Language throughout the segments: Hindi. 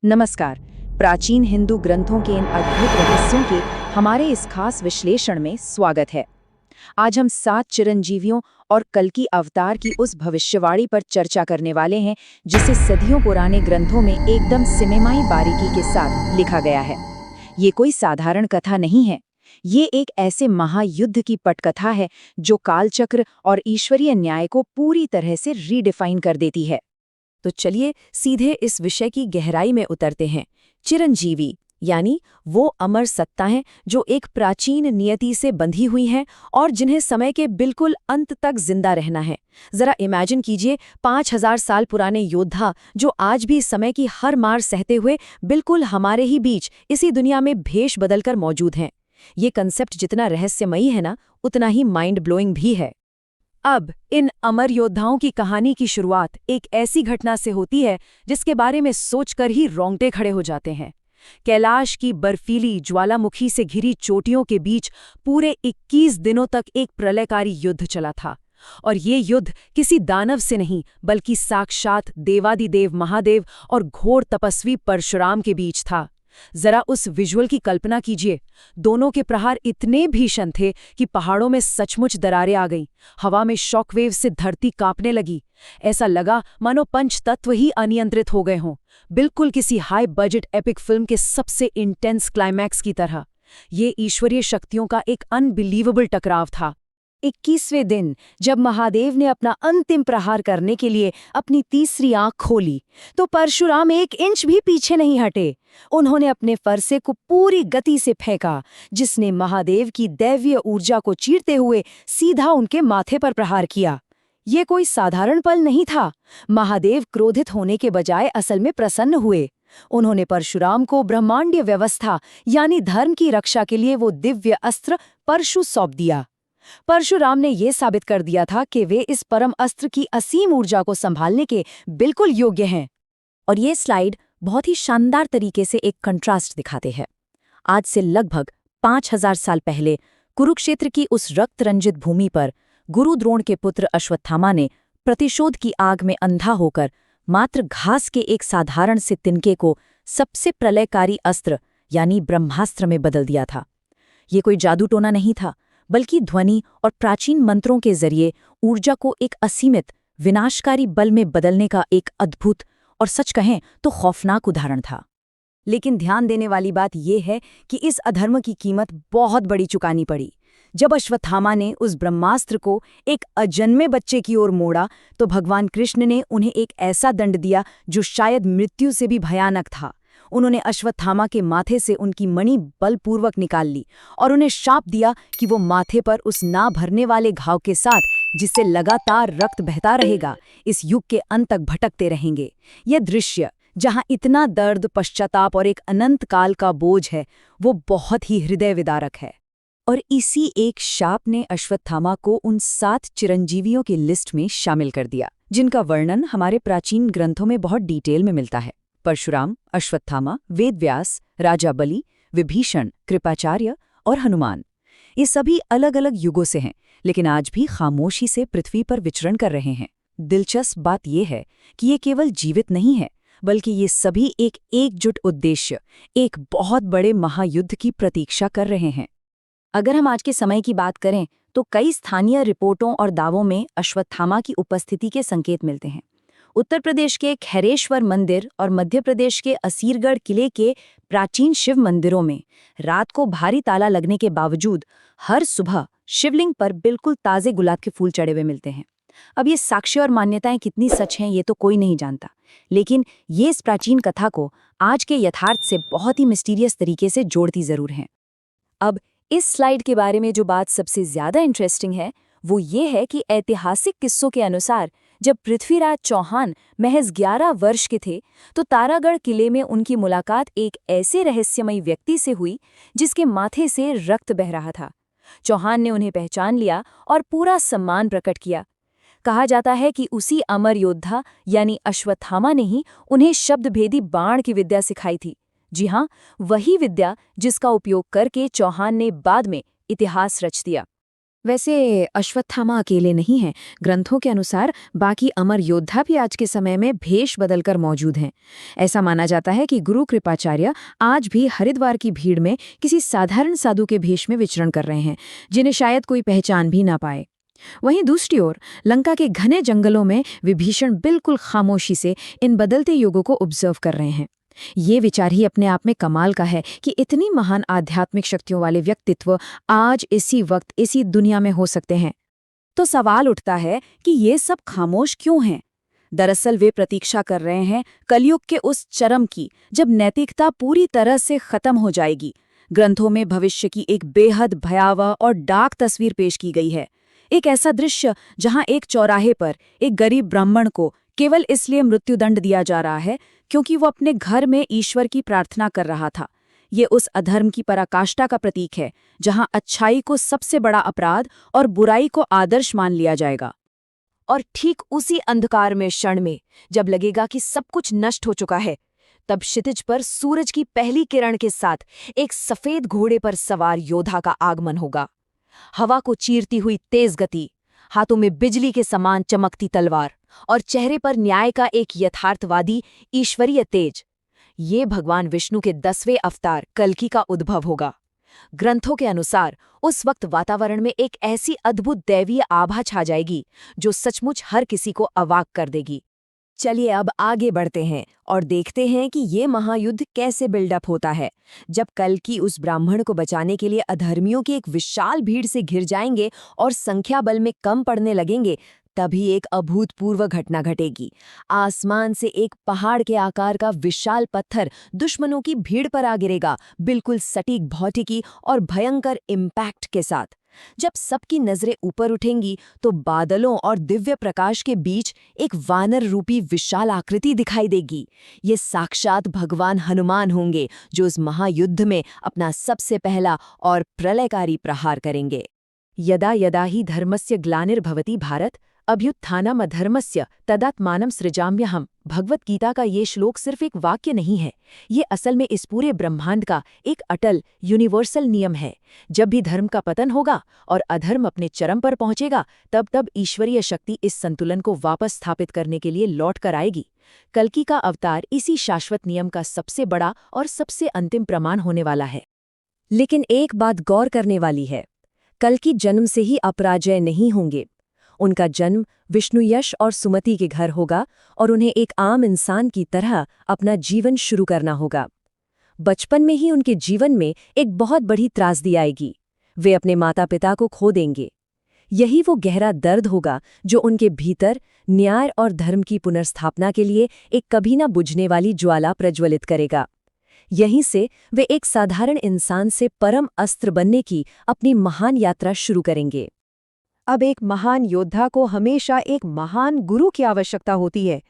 नमस्कार। प्राचीन हिंदू ग्रंथों के इन अद्भुत रहस्यों के हमारे इस खास विश्लेषण में स्वागत है। आज हम 7 चिरंजीवियों और कल्कि अवतार की उस भविष्यवाणी पर चर्चा करने वाले हैं जिसे सदियों पुराने ग्रंथों में एकदम सिनेमाई बारीकी के साथ लिखा गया है। ये कोई साधारण कथा नहीं है। ये एक ऐसे महायुद्ध की पटकथा है जो कालचक्र और ईश्वरीय न्याय को पूरी तरह से रीडिफाइन कर देती है। तो चलिए सीधे इस विषय की गहराई में उतरते हैं। चिरंजीवी यानी वो अमर सत्ता हैं जो एक प्राचीन नियति से बंधी हुई हैं और जिन्हें समय के बिल्कुल अंत तक जिंदा रहना है। जरा इमेजिन कीजिए 5000 साल पुराने योद्धा जो आज भी समय की हर मार सहते हुए बिल्कुल हमारे ही बीच इसी दुनिया में भेष बदलकर मौजूद हैं। ये कंसेप्ट जितना रहस्यमयी है ना, उतना ही माइंड ब्लोइंग भी है। अब इन अमर योद्धाओं की कहानी की शुरुआत एक ऐसी घटना से होती है जिसके बारे में सोचकर ही रोंगटे खड़े हो जाते हैं। कैलाश की बर्फीली ज्वालामुखी से घिरी चोटियों के बीच पूरे 21 दिनों तक एक प्रलयकारी युद्ध चला था। और ये युद्ध किसी दानव से नहीं बल्कि साक्षात देवादिदेव महादेव और घोर तपस्वी परशुराम के बीच था। जरा उस विजुअल की कल्पना कीजिए। दोनों के प्रहार इतने भीषण थे कि पहाड़ों में सचमुच दरारें आ गईं। हवा में शॉकवेव से धरती कांपने लगी। ऐसा लगा मानो पंचतत्व ही अनियंत्रित हो गए हों, बिल्कुल किसी हाई बजट एपिक फिल्म के सबसे इंटेंस क्लाइमैक्स की तरह। ये ईश्वरीय शक्तियों का एक अनबिलीवेबल टकराव था। 21वें दिन जब महादेव ने अपना अंतिम प्रहार करने के लिए अपनी तीसरी आंख खोली तो परशुराम 1 इंच भी पीछे नहीं हटे। उन्होंने अपने फरसे को पूरी गति से फेंका, जिसने महादेव की दैवीय ऊर्जा को चीरते हुए सीधा उनके माथे पर प्रहार किया। ये कोई साधारण पल नहीं था। महादेव क्रोधित होने के बजाय असल में प्रसन्न हुए। उन्होंने परशुराम को ब्रह्मांडीय व्यवस्था यानी धर्म की रक्षा के लिए वो दिव्य अस्त्र परशु सौंप दिया। परशुराम ने यह साबित कर दिया था कि वे इस परम अस्त्र की असीम ऊर्जा को संभालने के बिल्कुल योग्य हैं। और ये स्लाइड बहुत ही शानदार तरीके से एक कंट्रास्ट दिखाते हैं। आज से लगभग 5000 साल पहले कुरुक्षेत्र की उस रक्त रंजित भूमि पर गुरु द्रोण के पुत्र अश्वत्थामा ने प्रतिशोध की आग में अंधा होकर मात्र घास के एक साधारण से तिनके को सबसे प्रलयकारी अस्त्र यानी ब्रह्मास्त्र में बदल दिया था। ये कोई जादू टोना नहीं था, बल्कि ध्वनि और प्राचीन मंत्रों के जरिए ऊर्जा को एक असीमित विनाशकारी बल में बदलने का एक अद्भुत और सच कहें तो खौफनाक उदाहरण था। लेकिन ध्यान देने वाली बात यह है कि इस अधर्म की कीमत बहुत बड़ी चुकानी पड़ी। जब अश्वत्थामा ने उस ब्रह्मास्त्र को एक अजन्मे बच्चे की ओर मोड़ा तो भगवान कृष्ण ने उन्हें एक ऐसा दंड दिया जो शायद मृत्यु से भी भयानक था। उन्होंने अश्वत्थामा के माथे से उनकी मणि बलपूर्वक निकाल ली और उन्हें शाप दिया कि वो माथे पर उस ना भरने वाले घाव के साथ, जिससे लगातार रक्त बहता रहेगा, इस युग के अंत तक भटकते रहेंगे। यह दृश्य, जहां इतना दर्द, पश्चाताप और एक अनंत काल का बोझ है, वो बहुत ही हृदय विदारक है। और इसी एक शाप ने अश्वत्थामा को उन 7 चिरंजीवियों की लिस्ट में शामिल कर दिया, जिनका वर्णन हमारे प्राचीन ग्रंथों में बहुत डिटेल में मिलता है। परशुराम, अश्वत्थामा, वेदव्यास, राजा बलि, विभीषण, कृपाचार्य और हनुमान। ये सभी अलग अलग युगों से हैं, लेकिन आज भी खामोशी से पृथ्वी पर विचरण कर रहे हैं। दिलचस्प बात यह है कि ये केवल जीवित नहीं है, बल्कि ये सभी एक एकजुट उद्देश्य, एक बहुत बड़े महायुद्ध की प्रतीक्षा कर रहे हैं। अगर हम आज के समय की बात करें तो कई स्थानीय रिपोर्टों और दावों में अश्वत्थामा की उपस्थिति के संकेत मिलते हैं। उत्तर प्रदेश के खैरेश्वर मंदिर और मध्य प्रदेश के असीरगढ़ किले के प्राचीन शिव मंदिरों में रात को भारी ताला लगने के बावजूद हर सुबह शिवलिंग पर बिल्कुल ताज़े गुलाब के फूल चढ़े हुए मिलते हैं। अब ये साक्ष्य और मान्यताएं कितनी सच हैं ये तो कोई नहीं जानता, लेकिन ये इस प्राचीन कथा को आज के यथार्थ से बहुत ही मिस्टीरियस तरीके से जोड़ती जरूर हैं। अब इस स्लाइड के बारे में जो बात सबसे ज्यादा इंटरेस्टिंग है वो ये है कि ऐतिहासिक किस्सों के अनुसार जब पृथ्वीराज चौहान महज 11 वर्ष के थे तो तारागढ़ किले में उनकी मुलाकात एक ऐसे रहस्यमयी व्यक्ति से हुई जिसके माथे से रक्त बह रहा था। चौहान ने उन्हें पहचान लिया और पूरा सम्मान प्रकट किया। कहा जाता है कि उसी अमर योद्धा यानी अश्वत्थामा ने ही उन्हें शब्दभेदी बाण की विद्या सिखाई थी। जी हाँ, वही विद्या जिसका उपयोग करके चौहान ने बाद में इतिहास रच दिया। वैसे अश्वत्थामा अकेले नहीं हैं। ग्रंथों के अनुसार बाकी अमर योद्धा भी आज के समय में भेष बदलकर मौजूद हैं। ऐसा माना जाता है कि गुरु कृपाचार्य आज भी हरिद्वार की भीड़ में किसी साधारण साधु के भेष में विचरण कर रहे हैं, जिन्हें शायद कोई पहचान भी ना पाए। वहीं दूसरी ओर लंका के घने जंगलों में विभीषण बिल्कुल खामोशी से इन बदलते युगों को ऑब्जर्व कर रहे हैं। ये विचार ही अपने आप में कमाल का है कि इतनी महान आध्यात्मिक शक्तियों वाले व्यक्तित्व आज इसी वक्त इसी दुनिया में हो सकते हैं। तो सवाल उठता है कि ये सब खामोश क्यों हैं? दरअसल वे प्रतीक्षा कर रहे हैं कलयुग के उस चरम की, जब नैतिकता पूरी तरह से खत्म हो जाएगी। ग्रंथों में भविष्य की एक बेहद भयावह और डार्क तस्वीर पेश की गई है। एक ऐसा दृश्य जहां एक चौराहे पर एक गरीब ब्राह्मण को केवल इसलिए मृत्युदंड दिया जा रहा है क्योंकि वो अपने घर में ईश्वर की प्रार्थना कर रहा था। ये उस अधर्म की पराकाष्ठा का प्रतीक है, जहां अच्छाई को सबसे बड़ा अपराध और बुराई को आदर्श मान लिया जाएगा। और ठीक उसी अंधकार में क्षण में जब लगेगा कि सब कुछ नष्ट हो चुका है, तब क्षितिज पर सूरज की पहली किरण के साथ एक सफेद घोड़े पर सवार योद्धा का आगमन होगा। हवा को चीरती हुई तेज गति, हाथों में बिजली के समान चमकती तलवार और चेहरे पर न्याय का एक यथार्थवादी ईश्वरीय तेज। ये भगवान विष्णु के 10वें अवतार कल्कि का उद्भव होगा। ग्रंथों के अनुसार उस वक्त वातावरण में एक ऐसी अद्भुत दैवीय आभा छा जाएगी जो सचमुच हर किसी को अवाक कर देगी। चलिए अब आगे बढ़ते हैं और देखते हैं कि ये महायुद्ध कैसे बिल्डअप होता है। जब कल्कि उस ब्राह्मण को बचाने के लिए अधर्मियों की एक विशाल भीड़ से घिर जाएंगे और संख्या बल में कम पड़ने लगेंगे, तभी एक अभूतपूर्व घटना घटेगी। आसमान से एक पहाड़ के आकार का विशाल पत्थर दुश्मनों की भीड़ पर आ गिरेगा, बिल्कुल सटीक भौतिकी और भयंकर इम्पैक्ट के साथ। जब सबकी नजरें ऊपर उठेंगी तो बादलों और दिव्य प्रकाश के बीच एक वानर रूपी विशाल आकृति दिखाई देगी। ये साक्षात भगवान हनुमान होंगे जो इस महायुद्ध में अपना सबसे पहला और प्रलयकारी प्रहार करेंगे। यदा यदा हि धर्मस्य ग्लानिर्भवति भारत अभ्युत्थानमधर्मस्य तदात्मानं सृजाम्यहम्। भगवत गीता का ये श्लोक सिर्फ एक वाक्य नहीं है, ये असल में इस पूरे ब्रह्मांड का एक अटल यूनिवर्सल नियम है। जब भी धर्म का पतन होगा और अधर्म अपने चरम पर पहुंचेगा, तब तब ईश्वरीय शक्ति इस संतुलन को वापस स्थापित करने के लिए लौट कर आएगी। कल्कि का अवतार इसी शाश्वत नियम का सबसे बड़ा और सबसे अंतिम प्रमाण होने वाला है। लेकिन एक बात गौर करने वाली है, कल्कि जन्म से ही अपराजय नहीं होंगे। उनका जन्म विष्णु यश और सुमति के घर होगा और उन्हें एक आम इंसान की तरह अपना जीवन शुरू करना होगा। बचपन में ही उनके जीवन में एक बहुत बड़ी त्रासदी आएगी। वे अपने माता पिता को खो देंगे। यही वो गहरा दर्द होगा जो उनके भीतर न्याय और धर्म की पुनर्स्थापना के लिए एक कभी न बुझने वाली ज्वाला प्रज्वलित करेगा। यहीं से वे एक साधारण इंसान से परम अस्त्र बनने की अपनी महान यात्रा शुरू करेंगे। अब एक महान योद्धा को हमेशा एक महान गुरु की आवश्यकता होती है।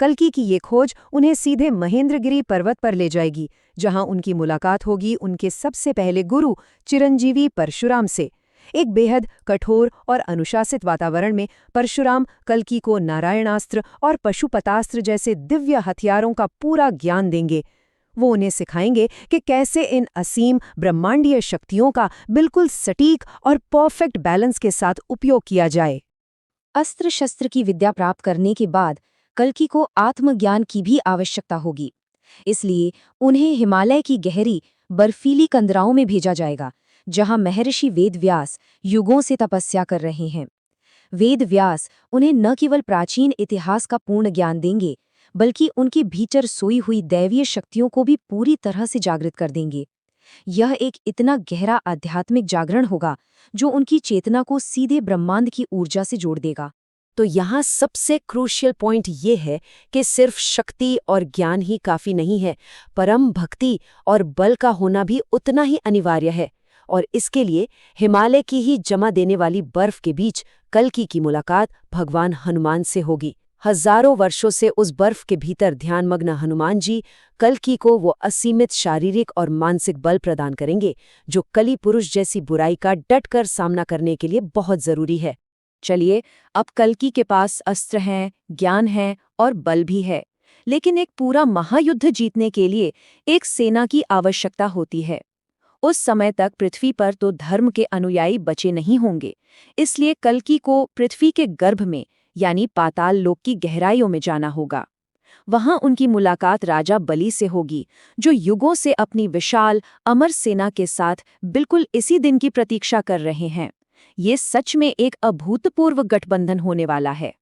कल्कि की ये खोज उन्हें सीधे महेंद्रगिरी पर्वत पर ले जाएगी, जहां उनकी मुलाकात होगी उनके सबसे पहले गुरु चिरंजीवी परशुराम से। एक बेहद कठोर और अनुशासित वातावरण में परशुराम कल्कि को नारायणास्त्र और पशुपतास्त्र जैसे दिव्य हथियारों का पूरा ज्ञान देंगे। वो उन्हें सिखाएंगे कि कैसे इन असीम ब्रह्मांडीय शक्तियों का बिल्कुल सटीक और परफेक्ट बैलेंस के साथ उपयोग किया जाए। अस्त्र शस्त्र की विद्या प्राप्त करने के बाद कल्कि को आत्मज्ञान की भी आवश्यकता होगी। इसलिए उन्हें हिमालय की गहरी बर्फीली कंदराओं में भेजा जाएगा, जहां महर्षि वेदव्यास युगों से तपस्या कर रहे हैं। वेदव्यास उन्हें न केवल प्राचीन इतिहास का पूर्ण ज्ञान देंगे, बल्कि उनके भीतर सोई हुई दैवीय शक्तियों को भी पूरी तरह से जागृत कर देंगे। यह एक इतना गहरा आध्यात्मिक जागरण होगा जो उनकी चेतना को सीधे ब्रह्मांड की ऊर्जा से जोड़ देगा। तो यहाँ सबसे क्रूशियल पॉइंट ये है कि सिर्फ शक्ति और ज्ञान ही काफी नहीं है, परम भक्ति और बल का होना भी उतना ही अनिवार्य है। और इसके लिए हिमालय की ही जमा देने वाली बर्फ के बीच कल्कि की मुलाकात भगवान हनुमान से होगी। हजारों वर्षों से उस बर्फ के भीतर ध्यानमग्न हनुमान जी कल्कि को वो असीमित शारीरिक और मानसिक बल प्रदान करेंगे जो कली पुरुष जैसी बुराई का डटकर सामना करने के लिए बहुत जरूरी है। चलिए, अब कल्कि के पास अस्त्र हैं, ज्ञान है और बल भी है, लेकिन एक पूरा महायुद्ध जीतने के लिए एक सेना की आवश्यकता होती है। उस समय तक पृथ्वी पर तो धर्म के अनुयायी बचे नहीं होंगे, इसलिए कल्कि को पृथ्वी के गर्भ में यानी पाताल लोक की गहराइयों में जाना होगा। वहां उनकी मुलाकात राजा बलि से होगी, जो युगों से अपनी विशाल अमर सेना के साथ बिल्कुल इसी दिन की प्रतीक्षा कर रहे हैं। ये सच में एक अभूतपूर्व गठबंधन होने वाला है।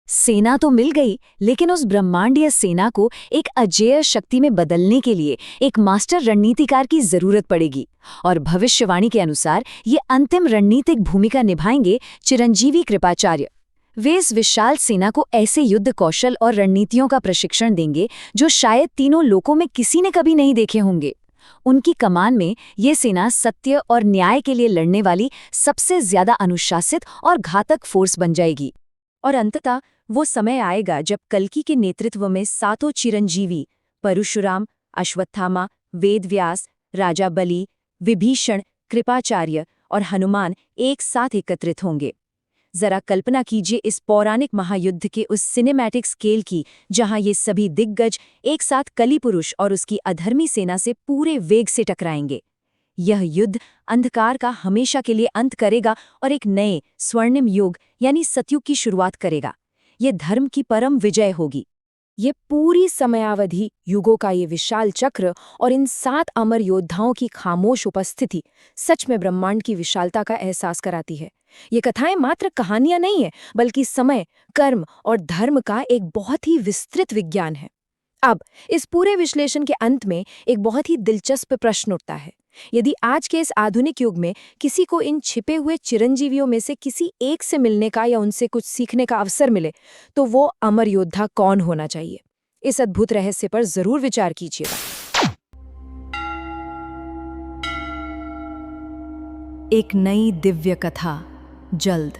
सेना तो मिल गई, लेकिन उस ब्रह्मांडीय सेना को एक अजेय शक्ति में बदलने के लिए एक मास्टर रणनीतिकार की जरूरत पड़ेगी। और भविष्यवाणी के अनुसार ये अंतिम रणनीतिक भूमिका निभाएंगे चिरंजीवी कृपाचार्य। वे इस विशाल सेना को ऐसे युद्ध कौशल और रणनीतियों का प्रशिक्षण देंगे जो शायद तीनों लोकों में किसी ने कभी नहीं देखे होंगे। उनकी कमान में ये सेना सत्य और न्याय के लिए लड़ने वाली सबसे ज्यादा अनुशासित और घातक फोर्स बन जाएगी। और अंततः वो समय आएगा जब कल्कि के नेतृत्व में सातों चिरंजीवी परशुराम, अश्वत्थामा, वेदव्यास, राजा बलि, विभीषण, कृपाचार्य और हनुमान एक साथ एकत्रित होंगे। जरा कल्पना कीजिए इस पौराणिक महायुद्ध के उस सिनेमैटिक स्केल की, जहां ये सभी दिग्गज एक साथ कलिपुरुष और उसकी अधर्मी सेना से पूरे वेग से टकराएंगे। यह युद्ध अंधकार का हमेशा के लिए अंत करेगा और एक नए स्वर्णिम युग यानी सतयुग की शुरुआत करेगा। ये धर्म की परम विजय होगी। ये पूरी समयावधि युगों का ये विशाल चक्र और इन 7 अमर योद्धाओं की खामोश उपस्थिति सच में ब्रह्मांड की विशालता का एहसास कराती है। ये कथाएं मात्र कहानियां नहीं है, बल्कि समय, कर्म और धर्म का एक बहुत ही विस्तृत विज्ञान है। अब इस पूरे विश्लेषण के अंत में एक बहुत ही दिलचस्प प्रश्न उठता है। यदि आज के इस आधुनिक युग में किसी को इन छिपे हुए चिरंजीवियों में से किसी एक से मिलने का या उनसे कुछ सीखने का अवसर मिले, तो वो अमर योद्धा कौन होना चाहिए? इस अद्भुत रहस्य पर जरूर विचार कीजिएगा। एक नई दिव्य कथा जल्द।